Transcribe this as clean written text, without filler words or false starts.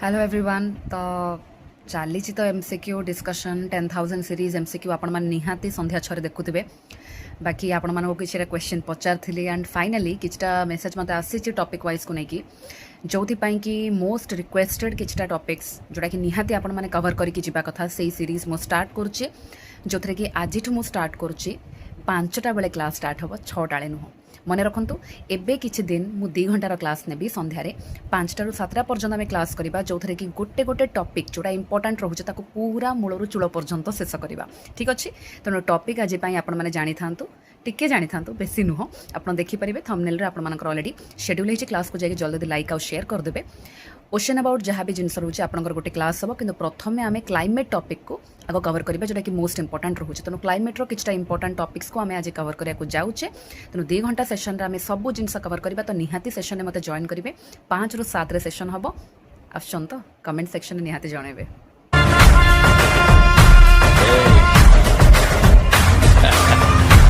Hello everyone. तो चली तो एमसीक्यू डिस्कशन 10,000 सीरीज एमसीक्यू आपण मैंने निहाती संध्या छे देखुवे। बाकी आपण मानक किसी क्वेश्चन पचारि एंड फाइनाली किछटा मेसेज मत आसी टॉपिक वाइज को लेकिन जो कि मोस्ट रिक्वेस्टेड किछटा टॉपिक्स जोटा कि निहाती आपण माने कवर करके जीवा कथा से सीरीज मु स्टार्ट करुच्चे जो थे कि आज मु स्टार्ट करुच्ची 5टा बेले क्लास स्टार्ट हम 6टा नुह मन रखु एबे किछि दिन मु 2 घंटार क्लास नेबी संध्यारे 5टा रु 7टा पर्यंत आम क्लास करवा जो थे कि गोटे गोटे टॉपिक जोटा इंपोर्टेंट रोचे पूरा मूलरू चूल पर्यंत शेष करवा। ठीक अच्छे तेणु टॉपिक आज आपण मैंने जानी था टिके जानी था बेसी नुह आप देखिपारे थंबनेल रे आपनकर ऑलरेडी शेड्यूल होती क्लास को जाकि जल्दी लाइक आउ शेयर करदे। ओशन अबाउट जहाँ भी जिनस रोचे आपंकर गोटे क्लास हम कि प्रथम आम क्लाइमेट टॉपिक को आग कवर करवा जोटा कि मोस्ट इंपोर्टेंट रोचे तेणु क्लाइमेट्र किछटा इंपोर्टेंट टॉपिक्स को आम आज कवर करने जाऊे। तेणु 2 घंटा सेशन आम सब जिनस कवर करवा तो निहाती सेशन में मत जॉइन करेंगे 5 ରୁ 7 सेशन हम आसन तो कमेंट सेक्शन निहाती जनइबे।